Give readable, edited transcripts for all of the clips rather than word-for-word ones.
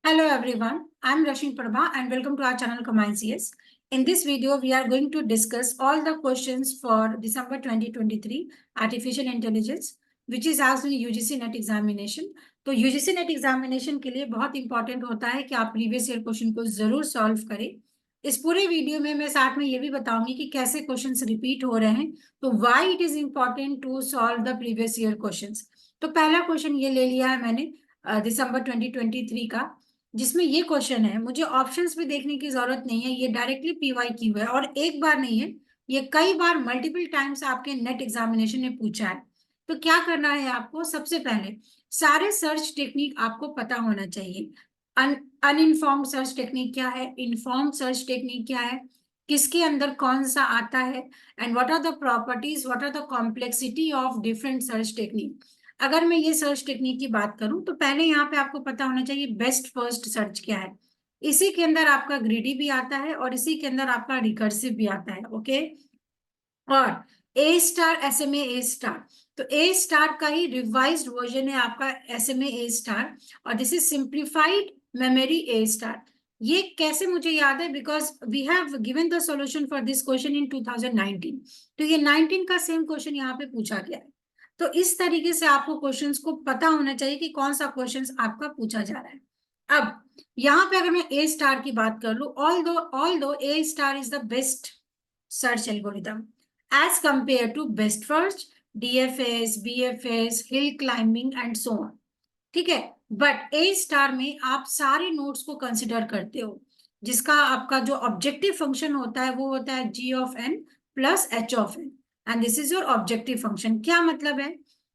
Hello everyone, I am Rashmi Prabha and welcome to our channel Combine CS. In this video, we are going to discuss all the questions for December 2023 Artificial Intelligence, which is asked in UGC NET examination. तो UGC NET examination के लिए बहुत important होता है कि आप previous year question को जरूर सॉल्व करें। इस पूरे वीडियो में मैं साथ में ये भी बताऊंगी कि कैसे क्वेश्चंस रिपीट हो रहे हैं, तो why it is important to solve the previous year questions. तो पहला क्वेश्चन ये ले लिया है मैंने दिसंबर 2023 का, जिसमें ये क्वेश्चन है। मुझे ऑप्शंस भी देखने की जरूरत नहीं है, ये डायरेक्टली पीवाईक्यू है और एक बार नहीं है, ये कई बार मल्टीपल टाइम्स आपके नेट एग्जामिनेशन में पूछा है। तो क्या करना है आपको, सबसे पहले सारे सर्च टेक्निक आपको पता होना चाहिए। अनइनफॉर्म्ड सर्च टेक्निक क्या है, इन्फॉर्म्ड सर्च टेक्निक क्या है, किसके अंदर कौन सा आता है, and what are the properties, what are the complexity of different search technique. अगर मैं ये सर्च टेक्निक की बात करूं तो पहले यहाँ पे आपको पता होना चाहिए बेस्ट फर्स्ट सर्च क्या है। इसी के अंदर आपका ग्रीडी भी आता है और इसी के अंदर आपका रिकर्सिव भी आता है। ओके, और A star SMA A star, तो ए स्टार का ही रिवाइज्ड वर्जन है आपका एसएमए ए स्टार, और this is simplified memory A star. ये कैसे मुझे याद है, because we have given the solution for this question in 2019। तो ये 19 का सेम क्वेश्चन यहाँ पे पूछा गया है। तो इस तरीके से आपको क्वेश्चंस को पता होना चाहिए कि कौन सा क्वेश्चंस आपका पूछा जा रहा है। अब यहाँ पे अगर मैं ए स्टार की बात कर लूं, although A star is the best search algorithm as compared to best first, DFS, BFS, hill climbing and so on. ठीक है, बट ए स्टार में आप सारे नोड्स को कंसिडर करते हो, जिसका आपका जो ऑब्जेक्टिव फंक्शन होता है वो होता है G of N plus H of N, and this is your objective function. क्या मतलब है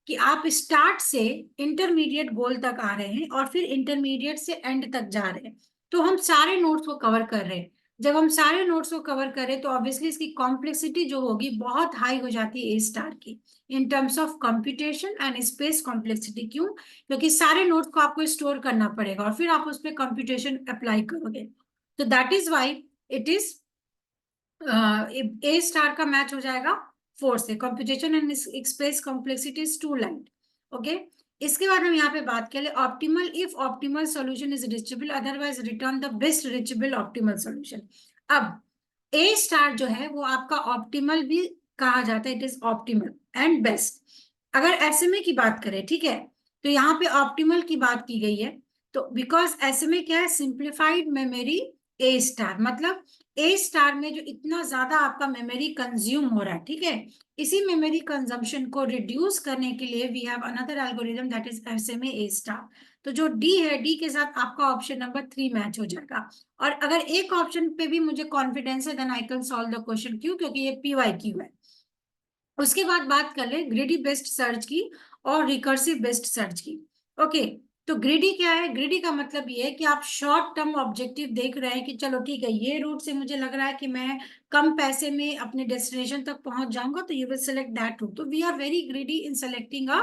कि आप स्टार्ट से इंटरमीडिएट गोल तक आ रहे हैं और फिर इंटरमीडिएट से एंड तक जा रहे हैं। तो हम सारे नोड्स को कवर कर रहे हैं। जब हम सारे नोड्स को कवर करें तो ऑब्वियसली इसकी कॉम्प्लेक्सिटी जो होगी बहुत हाई हो जाती है ए स्टार की, in terms of computation and space complexity. क्यों? क्योंकि सारे नोट्स को आपको स्टोर करना पड़ेगा और फिर आप उस पर कंप्यूटेशन अप्लाई करोगे। तो that is why it is A star का मैच हो जाएगा 4 से। Computation and space complexity is too light. Okay, इसके बाद हम यहाँ पे बात करें optimal, if optimal solution is reachable, otherwise return the best reachable optimal solution. अब ए स्टार जो है वो आपका ऑप्टिमल भी कहा जाता है, it is optimal and best. अगर एसएमए की बात करें, ठीक है, तो यहाँ पे ऑप्टिमल की बात की गई है। तो बिकॉज एसएमए क्या है, सिंप्लीफाइड मेमोरी ए स्टार, मतलब ए स्टार में जो इतना ज्यादा आपका मेमोरी कंज्यूम हो रहा है, ठीक है, इसी मेमोरी कंजम्पशन को रिड्यूस करने के लिए we have another algorithm that is SMA A star. तो जो डी है, डी के साथ आपका ऑप्शन नंबर 3 मैच हो जाएगा। और अगर एक ऑप्शन पे भी मुझे कॉन्फिडेंस है then I can solve the question. क्यों? क्योंकि ये पीवाईक्यू है। उसके बाद बात कर ले ग्रीडी बेस्ट सर्च की और रिकर्सिव बेस्ट सर्च की। ओके, तो ग्रीडी क्या है? ग्रीडी का मतलब ये है कि आप शॉर्ट टर्म ऑब्जेक्टिव देख रहे हैं कि चलो ठीक है, ये रूट से मुझे लग रहा है कि मैं कम पैसे में अपने डेस्टिनेशन तक पहुंच जाऊंगा, तो you will select that route. तो we are very greedy in selecting a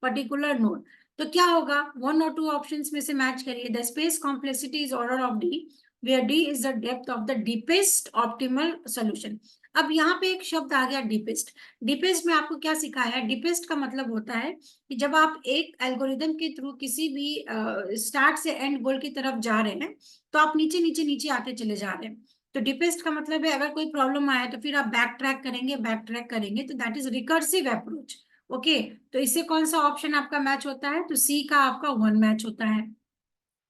particular node. तो क्या होगा, 1 और 2 ऑप्शंस में से मैच करिए। The space complexity is order of D, where D is the depth of the deepest optimal solution. अब यहाँ पे एक शब्द आ गया डीपेस्ट। डीपेस्ट में आपको क्या सिखाया है? डीपेस्ट का मतलब होता है कि जब आप एक एल्गोरिदम के थ्रू किसी भी स्टार्ट से एंड गोल की तरफ जा रहे हैं तो आप नीचे नीचे नीचे आते चले जा रहे हैं। तो डीपेस्ट का मतलब है अगर कोई प्रॉब्लम आया तो फिर आप बैक ट्रैक करेंगे, बैक ट्रैक करेंगे, तो that is recursive approach. Okay, तो इससे कौन सा ऑप्शन आपका मैच होता है? तो सी का आपका 1 मैच होता है,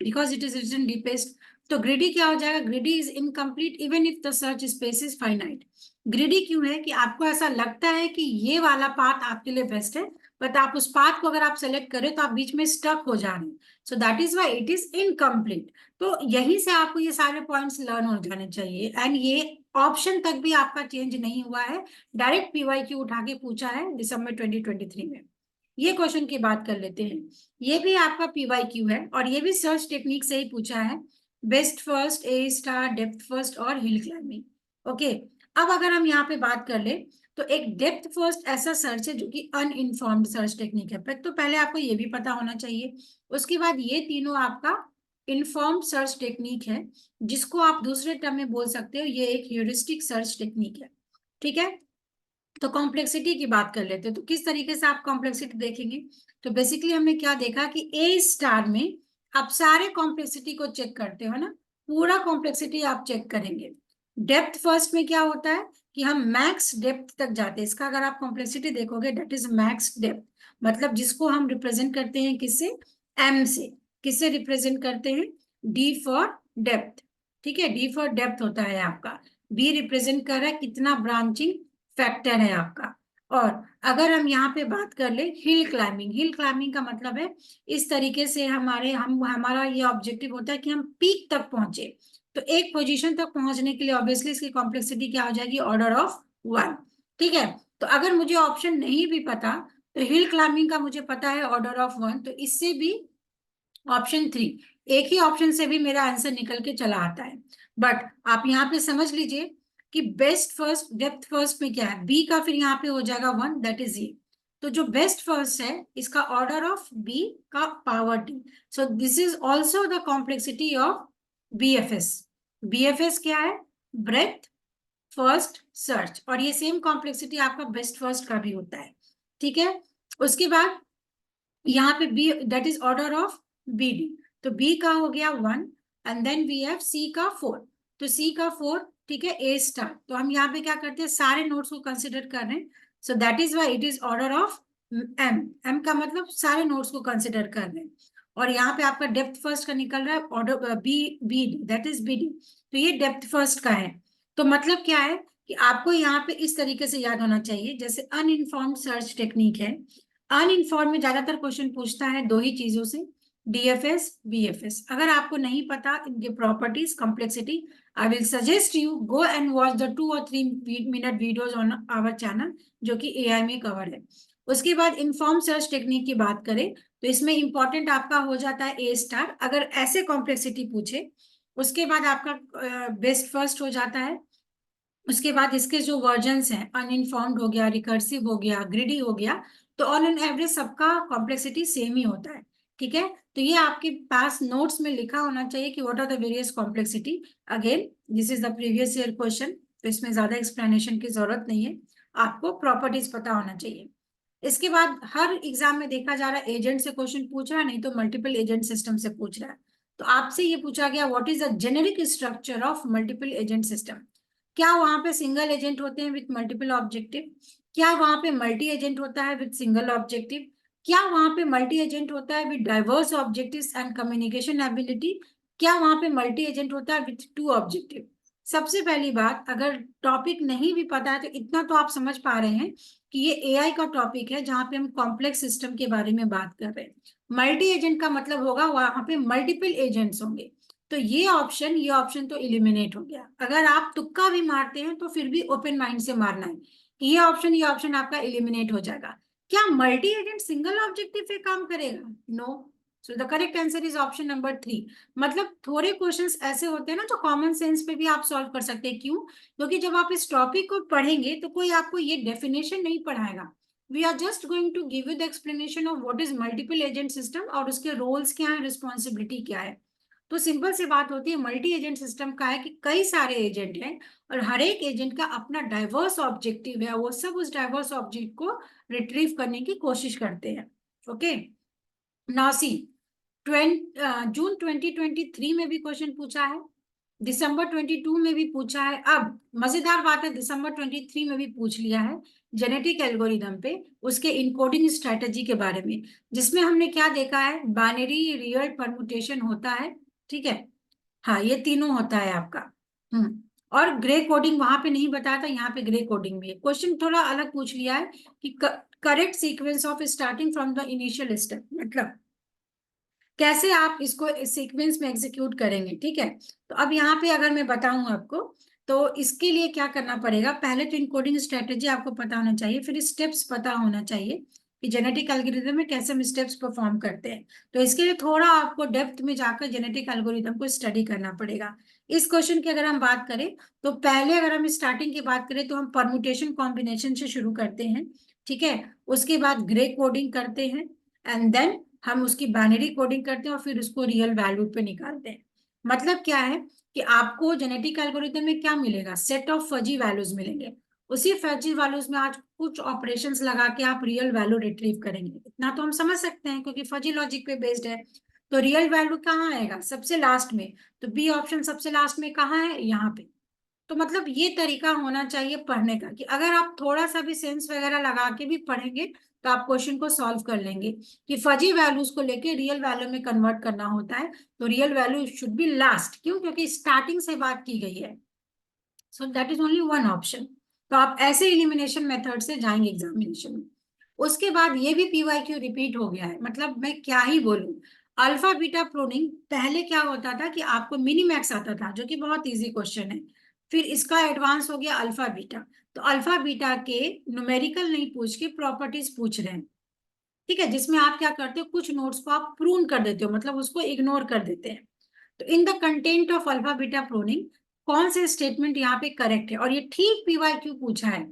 because it is written deepest. तो ग्रीडी क्या हो जाएगा? Greedy is incomplete even if the search space is finite. Greedy क्यों है कि आपको ऐसा लगता है कि ये वाला पाथ आपके लिए बेस्ट है, बट आप उस पाथ को अगर आप सेलेक्ट करें तो आप बीच में स्टक हो जा रहे हैं, so that is why it is incomplete. तो यहीं से आपको ये सारे पॉइंट्स लर्न हो जाने चाहिए। एंड ये ऑप्शन तक भी आपका चेंज नहीं हुआ है, डायरेक्ट पीवाईक्यू उठा के पूछा है दिसंबर 2023 में। ये क्वेश्चन की बात कर लेते हैं। ये भी आपका पीवाईक्यू है और ये भी सर्च टेक्निक से ही पूछा है, बेस्ट फर्स्ट, ए स्टार, डेप्थ फर्स्ट और हिल क्लाइंबिंग। ओके, अब अगर हम यहाँ पे बात कर ले तो एक डेप्थ फर्स्ट ऐसा सर्च है जो कि अनइनफॉर्म्ड सर्च टेक्निक है। तो पहले आपको ये भी पता होना चाहिए। उसके बाद ये तीनों आपका इन्फॉर्म्ड सर्च टेक्निक है, जिसको आप दूसरे टर्म में बोल सकते हो ये एक ह्यूरिस्टिक सर्च टेक्निक है। ठीक है, तो कॉम्प्लेक्सिटी की बात कर लेते हैं। तो किस तरीके से आप कॉम्प्लेक्सिटी देखेंगे? तो बेसिकली हमने क्या देखा कि ए स्टार में आप सारे कॉम्प्लेक्सिटी को चेक करते हो ना, पूरा कॉम्प्लेक्सिटी आप चेक करेंगे। डेप्थ फर्स्ट में क्या होता है कि हम मैक्स डेप्थ तक जाते हैं। इसका अगर आप कॉम्प्लेक्सिटी देखोगे, डेट इज मैक्स डेप्थ, मतलब जिसको हम रिप्रेजेंट करते हैं किससे, एम से। किससे रिप्रेजेंट करते हैं, डी फॉर डेप्थ, ठीक है, डी फॉर डेप्थ होता है आपका। बी रिप्रेजेंट कर रहा है कितना ब्रांचिंग फैक्टर है आपका। और अगर हम यहाँ पे बात कर ले हिल क्लाइंबिंग, हिल क्लाइंबिंग का मतलब है इस तरीके से हमारा ये ऑब्जेक्टिव होता है कि हम पीक तक पहुंचे। तो एक पोजीशन तक पहुंचने के लिए ऑब्वियसली इसकी कॉम्प्लेक्सिटी क्या हो जाएगी, ऑर्डर ऑफ 1। ठीक है, तो अगर मुझे ऑप्शन नहीं भी पता, तो हिल क्लाइंबिंग का मुझे पता है ऑर्डर ऑफ 1, तो इससे भी ऑप्शन 3, एक ही ऑप्शन से भी मेरा आंसर निकल के चला आता है। बट आप यहाँ पे समझ लीजिए कि बेस्ट फर्स्ट डेप्थ फर्स्ट में क्या है, बी का फिर यहाँ पे हो जाएगा 1, दैट इज ए। तो जो बेस्ट फर्स्ट है इसका ऑर्डर ऑफ बी का power T. So this is also the complexity of BFS. BFS क्या है, ब्रेथ फर्स्ट सर्च, और ये सेम कॉम्प्लेक्सिटी आपका बेस्ट फर्स्ट का भी होता है। ठीक है, उसके बाद यहाँ पे B that is order of B D, तो बी का हो गया 1, and then we have C का 4, तो सी का 4, ठीक है, ए स्टार। तो हम यहाँ पे क्या करते हैं, सारे नोट्स को कंसिडर कर रहे हैं, so that is why it is order of M. M का मतलब सारे नोट्स को कंसिडर कर रहे हैं। और यहाँ पे आपका डेप्थ फर्स्ट का निकल रहा है order B, B D, that is B D, तो ये डेप्थ फर्स्ट का है। तो मतलब क्या है कि आपको यहाँ पे इस तरीके से याद होना चाहिए, जैसे अनइनफॉर्म्ड सर्च टेक्निक है। अनइनफॉर्म में ज्यादातर क्वेश्चन पूछता है दो ही चीजों से, डीएफएस बीएफएस। अगर आपको नहीं पता इनके properties complexity, I will suggest you go and watch the 2 और 3 minute videos on our channel, जो कि एआई में कवर है। उसके बाद इन्फॉर्म सर्च टेक्निक की बात करें तो इसमें इंपॉर्टेंट आपका हो जाता है ए स्टार, अगर ऐसे कॉम्प्लेक्सिटी पूछे। उसके बाद आपका बेस्ट फर्स्ट हो जाता है। उसके बाद इसके जो वर्जन्स हैं, अनइनफॉर्म्ड हो गया, रिकर्सिव हो गया, ग्रिडी हो गया, तो ऑन एन एवरेज सबका कॉम्प्लेक्सिटी सेम ही होता है। ठीक है, तो ये आपके पास नोट्स में लिखा होना चाहिए कि what are the various complexity. Again this is the previous year question, तो इसमें ज्यादा एक्सप्लेनेशन की जरूरत नहीं है, आपको प्रॉपर्टीज पता होना चाहिए। इसके बाद हर एग्जाम में देखा जा रहा है एजेंट से क्वेश्चन पूछ रहा है, नहीं तो मल्टीपल एजेंट सिस्टम से पूछ रहा है। तो आपसे ये पूछा गया what is the generic structure of multiple agent system. क्या वहां पे सिंगल एजेंट होते हैं विथ मल्टीपल ऑब्जेक्टिव, क्या वहां पे मल्टी एजेंट होता है विथ सिंगल ऑब्जेक्टिव, क्या वहां पे मल्टी एजेंट होता है with diverse objectives and communication ability, क्या वहां पे मल्टी एजेंट होता है विथ 2 ऑब्जेक्टिव। सबसे पहली बात, अगर टॉपिक नहीं भी पता है तो इतना तो आप समझ पा रहे हैं कि ये एआई का टॉपिक है जहां पे हम कॉम्प्लेक्स सिस्टम के बारे में बात कर रहे हैं। मल्टी एजेंट का मतलब होगा वहां पे मल्टीपल एजेंट्स होंगे। तो ये ऑप्शन तो इलिमिनेट हो गया। अगर आप तुक्का भी मारते हैं तो फिर भी ओपन माइंड से मारना है कि ये ऑप्शन आपका इलिमिनेट हो जाएगा। क्या मल्टी एजेंट सिंगल ऑब्जेक्टिव पे काम करेगा, no. So the correct answer is option number 3। मतलब थोड़े क्वेश्चंस ऐसे होते हैं ना जो कॉमन सेंस पे भी आप सॉल्व कर सकते हैं। क्यों, क्योंकि जब आप इस टॉपिक को पढ़ेंगे तो कोई आपको ये डेफिनेशन नहीं पढ़ाएगा। We are just going to give you the explanation of what is multiple agent system और उसके रोल्स क्या है, रिस्पॉन्सिबिलिटी क्या है। तो सिंपल सी बात होती है, मल्टी एजेंट सिस्टम का है कि कई सारे एजेंट हैं और हर एक एजेंट का अपना डाइवर्स ऑब्जेक्टिव है, वो सब उस डाइवर्स ऑब्जेक्ट को रिट्रीव करने की कोशिश करते हैं। ओके, नाउ सी, जून 2023 में भी क्वेश्चन पूछा है, दिसंबर 22 में भी पूछा है। अब मजेदार बात है, दिसंबर 23 में भी पूछ लिया है जेनेटिक एल्गोरिदम पे, उसके इनकोडिंग स्ट्रेटजी के बारे में, जिसमें हमने क्या देखा है, बाइनरी रियल परमुटेशन होता है। ठीक है, हाँ ये तीनों होता है आपका। और ग्रे कोडिंग वहां पे नहीं बताया था, यहाँ पे ग्रे कोडिंग भी है। क्वेश्चन थोड़ा अलग पूछ लिया है कि correct sequence of starting from the initial step, मतलब कैसे आप इसको सीक्वेंस में एग्जीक्यूट करेंगे। ठीक है, तो अब यहाँ पे अगर मैं बताऊं आपको, तो इसके लिए क्या करना पड़ेगा, पहले तो इनकोडिंग स्ट्रेटेजी आपको पता होना चाहिए, फिर स्टेप्स पता होना चाहिए कि जेनेटिक एल्गोरिदम में कैसे हम स्टेप्स परफॉर्म करते हैं। तो इसके लिए थोड़ा आपको डेप्थ में जाकर जेनेटिक एल्गोरिदम को स्टडी करना पड़ेगा। इस क्वेश्चन की अगर हम बात करें तो पहले अगर हम स्टार्टिंग की बात करें तो हम परमुटेशन कॉम्बिनेशन से शुरू करते हैं। ठीक है, उसके बाद ग्रे कोडिंग करते हैं, एंड देन हम उसकी बाइनरी कोडिंग करते हैं और फिर उसको रियल वैल्यू पे निकालते हैं। मतलब क्या है कि आपको जेनेटिक एल्गोरिथम में क्या मिलेगा, सेट ऑफ फजी वैल्यूज मिलेंगे। उसी फजी वैल्यूज में आज कुछ ऑपरेशंस लगा के आप रियल वैल्यू रिट्रीव करेंगे। इतना तो हम समझ सकते हैं क्योंकि फजी लॉजिक पे बेस्ड है। तो रियल वैल्यू कहाँ आएगा? सबसे लास्ट में। तो बी ऑप्शन सबसे लास्ट में कहाँ है? यहाँ पे। तो मतलब ये तरीका होना चाहिए पढ़ने का कि अगर आप थोड़ा सा भी सेंस वगैरह लगा के भी पढ़ेंगे तो आप क्वेश्चन को सॉल्व कर लेंगे कि फजी वैल्यूज को लेके रियल वैल्यू में कन्वर्ट करना होता है। तो real value should be last, क्यों? क्योंकि स्टार्टिंग से बात की गई है। So that is only one option. तो आप ऐसे एलिमिनेशन मेथड से जाएंगे एग्जामिनेशन में। उसके बाद ये भी पीवाईक्यू रिपीट हो गया है, मतलब मैं क्या ही बोलूं। अल्फा बीटा प्रोनिंग पहले क्या होता था कि आपको मिनीमैक्स आता था, जो कि बहुत इजी क्वेश्चन है। फिर इसका एडवांस हो गया अल्फा बीटा। तो अल्फा बीटा के न्यूमेरिकल नहीं पूछ के प्रॉपर्टीज पूछ रहे हैं, ठीक है, जिसमें आप क्या करते हो, कुछ नोट्स को आप प्रून कर देते हो, मतलब उसको इग्नोर कर देते हैं। तो in the content of alpha beta pruning कौन से स्टेटमेंट यहाँ पे करेक्ट है? और ये ठीक पीवाईक्यू पूछा है।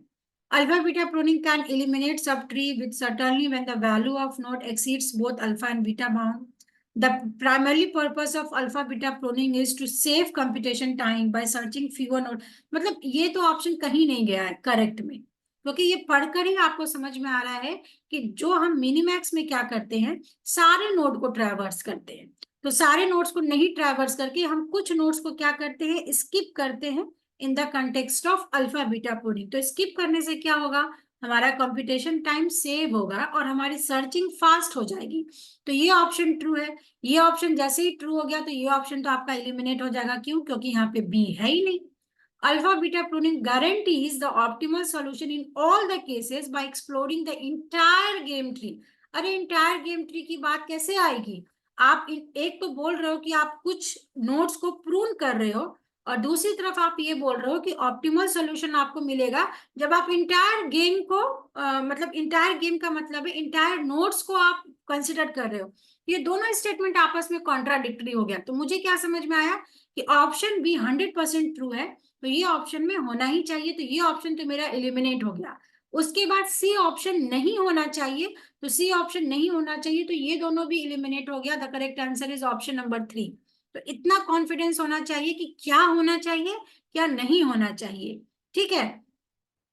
Alpha beta pruning can eliminate subtree with certainly when the value of node exceeds both alpha and beta bound. The primary purpose of alpha beta pruning is to save computation time by searching fewer node. मतलब ये तो option कहीं नहीं गया है correct में, क्योंकि ये पढ़कर ही आपको समझ में आ रहा है कि जो हम मिनीमैक्स में क्या करते हैं, सारे नोड को ट्रैवर्स करते हैं। तो सारे नोट्स को नहीं ट्रैवर्स करके हम कुछ नोट्स को क्या करते हैं, स्किप करते हैं in the context of alpha beta pruning. तो स्किप करने से क्या होगा, हमारा कंप्यूटेशन टाइम सेव होगा और हमारी सर्चिंग फास्ट हो जाएगी। तो ये ऑप्शन ट्रू है। ये ऑप्शन जैसे ही ट्रू हो गया तो ये ऑप्शन तो आपका एलिमिनेट हो जाएगा, क्यों? क्योंकि यहाँ पे बी है ही नहीं। Alpha beta pruning guarantees the optimal solution in all the cases by exploring the entire game tree। अरे इंटायर गेम ट्री की बात कैसे आएगी? आप एक तो बोल रहे हो कि आप कुछ नोट्स को प्रून कर रहे हो, और दूसरी तरफ आप ये बोल रहे हो कि ऑप्टिमल सोल्यूशन आपको मिलेगा जब आप इंटायर गेम को मतलब इंटायर गेम का मतलब है इंटायर नोट्स को आप कंसिडर कर रहे हो। ये दोनों स्टेटमेंट आपस में कॉन्ट्राडिक्टरी हो गया। तो मुझे क्या समझ में आया कि ऑप्शन बी 100% ट्रू है, तो ये ऑप्शन में होना ही चाहिए। तो ये ऑप्शन तो मेरा एलिमिनेट हो गया। उसके बाद सी ऑप्शन नहीं होना चाहिए। तो सी ऑप्शन नहीं होना चाहिए, तो ये दोनों भी एलिमिनेट हो गया। The correct answer is option number 3। तो इतना कॉन्फिडेंस होना चाहिए कि क्या होना चाहिए, क्या नहीं होना चाहिए। ठीक है,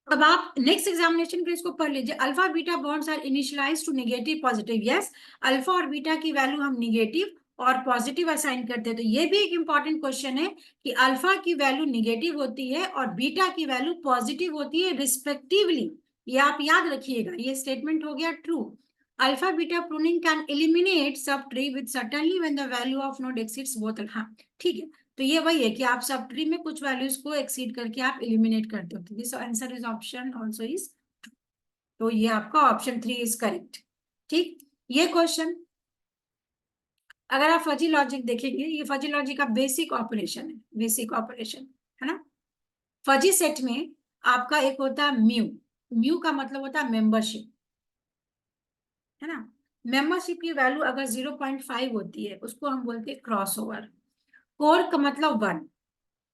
अब आप नेक्स्ट एग्जामिनेशन के इसको पढ़ लीजिए। Alpha beta bonds are initialized to negative positive. Yes, alpha और बीटा की वैल्यू हम नेगेटिव और पॉजिटिव असाइन करते हैं। तो ये भी एक इंपॉर्टेंट क्वेश्चन है कि अल्फा की वैल्यू नेगेटिव होती है और बीटा की वैल्यू पॉजिटिव होती है रिस्पेक्टिवली। ये आप याद रखिएगा, ये स्टेटमेंट हो गया true. Alpha beta pruning can eliminate subtree with certainly when the value of node exceeds both. हाँ ठीक है, तो ये वही है कि आप सब ट्री में कुछ वैल्यूज को एक्सीड करके आप एलिमिनेट करते हो। This answer is option also is, तो ये आपका ऑप्शन 3 इज करेक्ट। ठीक, ये क्वेश्चन अगर आप फजी लॉजिक देखेंगे, ये फजी लॉजिक का बेसिक ऑपरेशन है, बेसिक ऑपरेशन है ना। फजी सेट में आपका एक होता है म्यू। म्यू का मतलब होता है मेंबरशिप, है ना। मेंबरशिप की वैल्यू अगर 0.5 होती है उसको हम बोलते हैं क्रॉस ओवर। कोर का मतलब 1,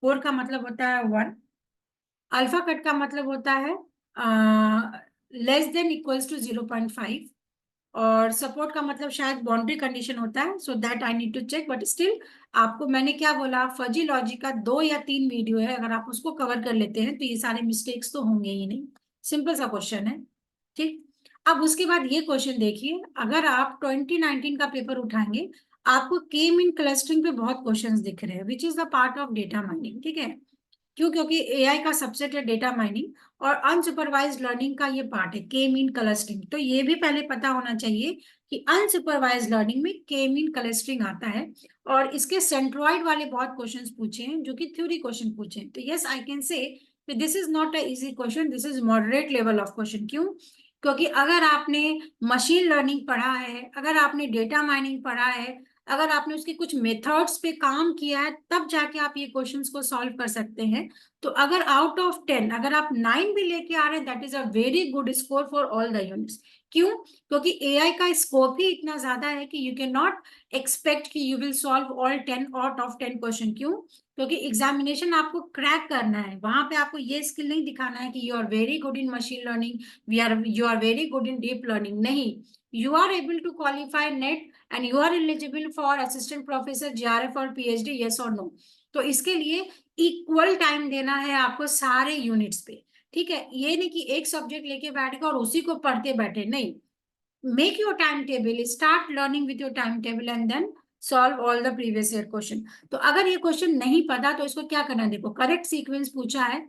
कोर का मतलब होता है 1। अल्फा कट का मतलब होता है लेस देन इक्वल्स टू 0.5। और सपोर्ट का मतलब शायद बाउंड्री कंडीशन होता है, so that I need to check, but still आपको मैंने क्या बोला, फजी लॉजिक का 2 या 3 वीडियो है, अगर आप उसको कवर कर लेते हैं तो ये सारे मिस्टेक्स तो होंगे ही नहीं। सिंपल सा क्वेश्चन है। ठीक, अब उसके बाद ये क्वेश्चन देखिए, अगर आप 2019 का पेपर उठाएंगे, आपको के मीन क्लस्टरिंग पे बहुत क्वेश्चंस दिख रहे हैं, which is the part of data mining. ठीक है, क्यों? क्योंकि एआई का सबसेट है डेटा माइनिंग, और अनसुपरवाइज्ड लर्निंग का ये पार्ट है के मीन क्लस्टरिंग। तो ये भी पहले पता होना चाहिए कि अनसुपरवाइज्ड लर्निंग में के मीन क्लस्टरिंग आता है। और इसके सेंट्रॉइड वाले बहुत क्वेश्चंस पूछे हैं, जो कि थ्योरी क्वेश्चन पूछे हैं। तो yes I can say this is not a easy question, this is moderate level of question. क्यों? क्योंकि अगर आपने मशीन लर्निंग पढ़ा है, अगर आपने डेटा माइनिंग पढ़ा है, अगर आपने उसके कुछ मेथड्स पे काम किया है, तब जाके आप ये क्वेश्चंस को सॉल्व कर सकते हैं। तो अगर आउट ऑफ 10 अगर आप 9 भी लेके आ रहे हैं, that is a very good score for all the units. क्यों? क्योंकि एआई का स्कोप ही इतना ज्यादा है कि यू कैन नॉट एक्सपेक्ट कि you will solve all 10 out of 10 question. क्यों? क्योंकि एग्जामिनेशन आपको क्रैक करना है, वहां पे आपको ये स्किल नहीं दिखाना है कि you are very good in machine learning, you are very good in deep learning. नहीं, you are able to qualify net and you are eligible for assistant professor JRF और PhD, yes or no। तो इसके लिए equal time देना है आपको सारे units पे। ठीक है, ये नहीं कि एक सब्जेक्ट लेके बैठ गए और उसी को पढ़ते बैठे, नहीं। Make your time table, start learning with your time table and then solve all the previous year question. तो अगर ये क्वेश्चन नहीं पता तो इसको क्या करना है, देखो करेक्ट सीक्वेंस पूछा है,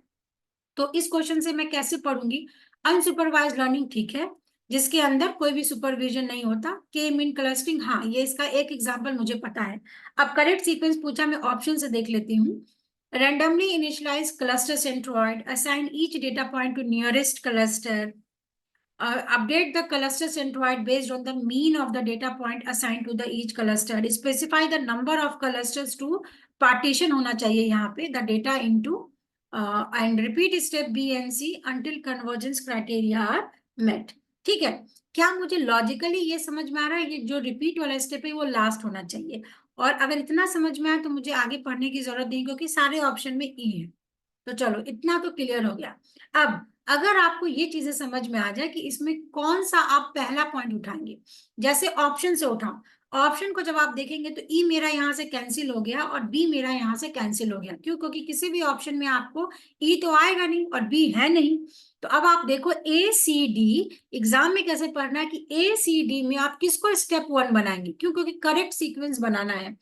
तो इस क्वेश्चन से मैं कैसे पढ़ूंगी, अनसुपरवाइज लर्निंग, ठीक है, जिसके अंदर कोई भी सुपरविजन नहीं होता, के मीन क्लस्टरिंग, हाँ ये इसका एक एग्जांपल मुझे पता है। अब करेक्ट सीक्वेंस पूछा, मैं ऑप्शन से देख लेती हूँ। randomly initialize cluster centroid, assign each data point to nearest cluster, update the cluster centroid based on the mean of the data point assigned to the each cluster, specify the number of clusters to partition होना चाहिए यहाँ पे the data into, and repeat step B and C until convergence criteria are met। ठीक है, क्या मुझे logically ये समझ में आ रहा है, ये जो रिपीट वाला स्टेप है वो लास्ट होना चाहिए, और अगर इतना समझ में आए तो मुझे आगे पढ़ने की जरूरत नहीं, क्योंकि सारे ऑप्शन में ई है। तो चलो इतना तो क्लियर हो गया। अब अगर आपको ये चीजें समझ में आ जाए कि इसमें कौन सा आप पहला पॉइंट उठाएंगे, जैसे ऑप्शन से उठाओ, ऑप्शन को जब आप देखेंगे तो ई मेरा यहाँ से कैंसिल हो गया और बी मेरा यहाँ से कैंसिल हो गया, क्यों, क्योंकि किसी भी ऑप्शन में आपको ई तो आएगा नहीं और बी है नहीं। तो अब आप देखो ए सी डी, एग्जाम में कैसे पढ़ना है कि ए सी डी में आप किसको स्टेप 1 बनाएंगे, क्यों, क्योंकि करेक्ट सीक्वेंस बनाना है।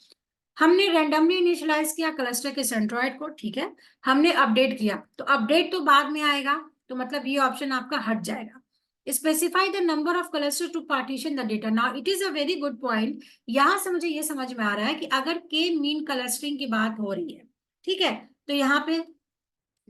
हमने रैंडमली इनिशियलाइज किया क्लस्टर के सेंट्रॉइड को, ठीक है, हमने अपडेट किया, तो अपडेट तो बाद में आएगा, तो मतलब ये ऑप्शन आपका हट जाएगा। Specify the number of cluster to partition the data. Now it is a very good point, यहां से मुझे ये समझ में आ रहा है कि अगर के मीन क्लस्टरिंग की बात हो रही है, ठीक है, तो यहाँ पे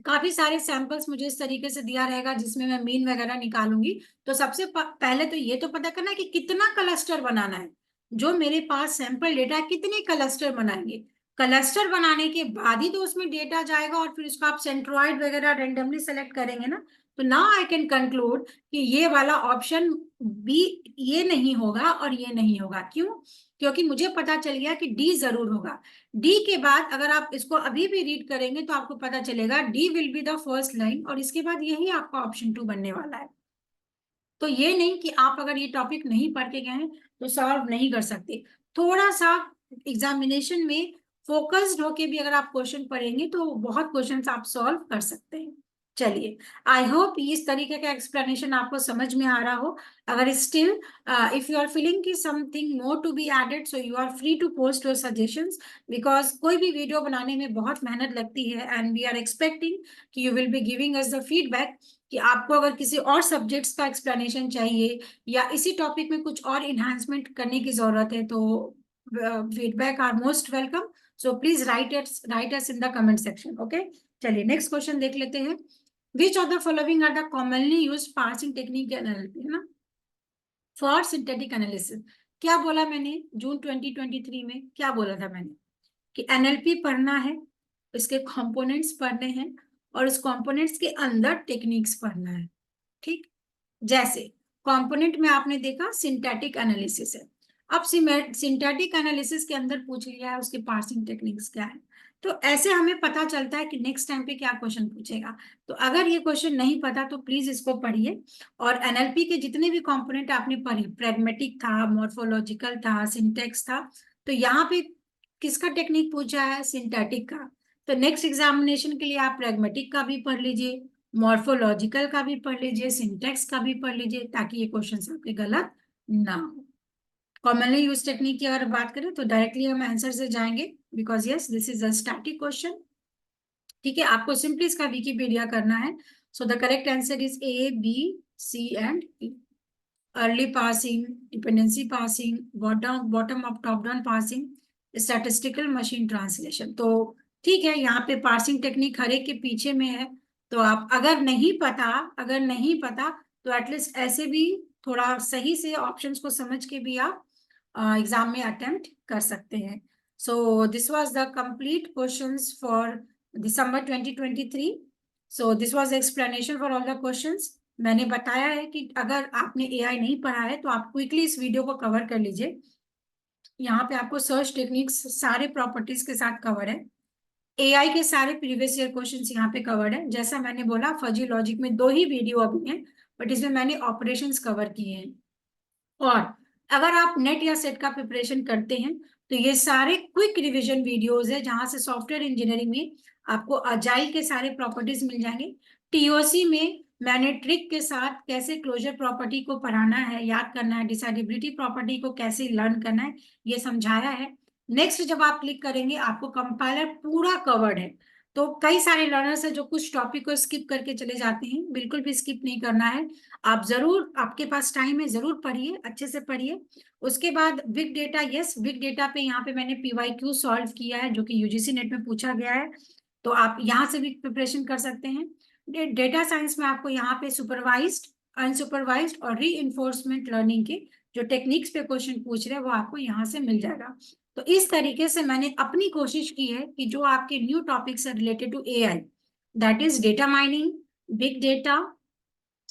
काफी सारे सैंपल्स मुझे इस तरीके से दिया रहेगा जिसमें मैं मीन वगैरह निकालूंगी। तो सबसे पहले तो ये तो पता करना है कि कितना क्लस्टर बनाना है, जो मेरे पास सैंपल डेटा है कितने क्लस्टर बनाएंगे, क्लस्टर बनाने के बाद ही तो उसमें डेटा जाएगा, और फिर उसको आप सेंट्रॉइड वगैरह रेंडमली सेलेक्ट करेंगे ना। तो नाउ आई कैन कंक्लूड कि ये वाला ऑप्शन बी, ये नहीं होगा और ये नहीं होगा, क्यों, क्योंकि मुझे पता चल गया कि डी जरूर होगा। डी के बाद अगर आप इसको अभी भी रीड करेंगे तो आपको पता चलेगा D will be the first line, और इसके बाद यही आपका ऑप्शन 2 बनने वाला है। तो ये नहीं कि आप अगर ये टॉपिक नहीं पढ़ के गए हैं तो सॉल्व नहीं कर सकते, थोड़ा सा एग्जामिनेशन में फोकस्ड होके भी अगर आप क्वेश्चन पढ़ेंगे तो बहुत क्वेश्चंस आप सॉल्व कर सकते हैं। चलिए, आई होप इस तरीके का एक्सप्लेनेशन आपको समझ में आ रहा हो। अगर still if you are feeling कि something more to be added, so you are free to post your suggestions, because कोई भी वीडियो बनाने में बहुत मेहनत लगती है, एंड वी आर एक्सपेक्टिंग कि you will be giving us the feedback कि आपको अगर किसी और सब्जेक्ट्स का एक्सप्लेनेशन चाहिए या इसी टॉपिक में कुछ और इन्हांसमेंट करने की जरूरत है, तो feedback are most welcome. So please write us in the comment section. Okay, चलिए नेक्स्ट क्वेश्चन देख लेते हैं। Which of the following are the commonly used parsing technique NLP, है ना, फॉर सिंथेटिक एनालिसिस। क्या बोला मैंने जून 2023 में, क्या बोला था मैंने कि एनएलपी पढ़ना है, इसके कंपोनेंट्स पढ़ने हैं, और उस कंपोनेंट्स के अंदर टेक्निक्स पढ़ना है। ठीक, जैसे कंपोनेंट में आपने देखा सिंथेटिक एनालिसिस है, अब सिंथेटिक एनालिसिस के अंदर पूछ लिया है उसके पार्सिंग टेक्निक्स क्या है, तो ऐसे हमें पता चलता है कि नेक्स्ट टाइम पे क्या क्वेश्चन पूछेगा। तो अगर ये क्वेश्चन नहीं पता तो प्लीज इसको पढ़िए, और एनएलपी के जितने भी कंपोनेंट आपने पढ़े, प्रैग्मेटिक था, मॉर्फोलॉजिकल था, सिंटेक्स था, तो यहाँ पे किसका टेक्निक पूछा है, सिंथेटिक का। तो नेक्स्ट एग्जामिनेशन के लिए आप प्रैग्मेटिक का भी पढ़ लीजिए, मॉर्फोलॉजिकल का भी पढ़ लीजिए, सिंटेक्स का भी पढ़ लीजिए, ताकि ये क्वेश्चन आपके गलत ना हो। कॉमनली यूज टेक्निक की अगर बात करें तो डायरेक्टली हम आंसर से जाएंगे, because yes this is a static question. ठीक है, आपको सिंपली इसका विकिपीडिया करना है। So the correct answer is A B C and E. Early parsing, dependency parsing, bottom up top down parsing, statistical machine translation. तो ठीक है, यहाँ पे पार्सिंग टेक्निक हर एक के पीछे में है, तो आप अगर नहीं पता तो एटलीस्ट ऐसे भी थोड़ा सही से ऑप्शंस को समझ के भी आप एग्जाम में अटेम्प्ट कर सकते हैं। So this was the complete questions for December 2023। So this was explanation for all the questions. मैंने बताया है कि अगर आपने एआई नहीं पढ़ा है तो आप क्विकली इस वीडियो को कवर कर लीजिए। यहाँ पे आपको सर्च टेक्निक्स सारे प्रॉपर्टीज के साथ कवर है, एआई के सारे प्रीवियस ईयर क्वेश्चंस यहाँ पे कवर्ड है। जैसा मैंने बोला फजी लॉजिक में 2 ही वीडियो अभी हैं, बट इसमें मैंने ऑपरेशंस कवर किए हैं। और अगर आप नेट या सेट का प्रिपरेशन करते हैं तो ये सारे क्विक रिवीजन वीडियोस है, जहां से सॉफ्टवेयर इंजीनियरिंग में आपको अजाइल के सारे प्रॉपर्टीज मिल जाएंगे। टीओसी में मैंने ट्रिक के साथ कैसे क्लोजर प्रॉपर्टी को पढ़ाना है, याद करना है, डिसाइडेबिलिटी प्रॉपर्टी को कैसे लर्न करना है, ये समझाया है। नेक्स्ट जब आप क्लिक करेंगे आपको कंपाइलर पूरा कवर्ड है। तो कई सारे लर्नर्स है जो कुछ टॉपिक को स्किप करके चले जाते हैं, बिल्कुल भी स्किप नहीं करना है। आप जरूर, आपके पास टाइम है, जरूर पढ़िए, अच्छे से पढ़िए। उसके बाद big data, yes big data पे यहाँ पे मैंने PYQ सॉल्व किया है जो कि यूजीसी नेट में पूछा गया है, तो आप यहाँ से भी प्रिपरेशन कर सकते हैं। डेटा साइंस में आपको यहाँ पे सुपरवाइज्ड, अनसुपरवाइज्ड और री इन्फोर्समेंट लर्निंग के जो टेक्निक्स पे क्वेश्चन पूछ रहे हैं वो आपको यहाँ से मिल जाएगा। तो इस तरीके से मैंने अपनी कोशिश की है कि जो आपके न्यू टॉपिक्स से related to AI, that is data mining, big data,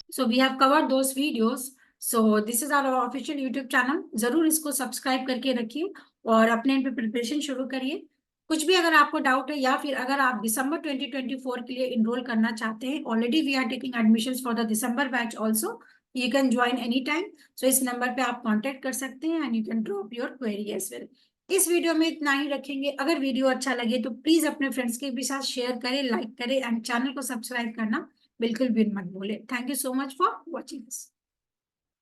so we have covered those videos. So this is our official YouTube channel, जरूर इसको सब्सक्राइब करके रखिए और अपने इन पे प्रिपरेशन शुरू करिए। कुछ भी अगर आपको डाउट है या फिर अगर आप दिसंबर 2024 के लिए इनरोल करना चाहते हैं, already we are taking admissions for the December batch also, you can join any time. So इस नंबर पे आप कांटेक्ट कर सकते हैं and you can drop your query as well. इस वीडियो में इतना ही रखेंगे। अगर वीडियो अच्छा लगे तो प्लीज अपने फ्रेंड्स के भी साथ शेयर करें, लाइक करें एंड चैनल को सब्सक्राइब करना बिल्कुल भी मत भूले। Thank you so much for watching this.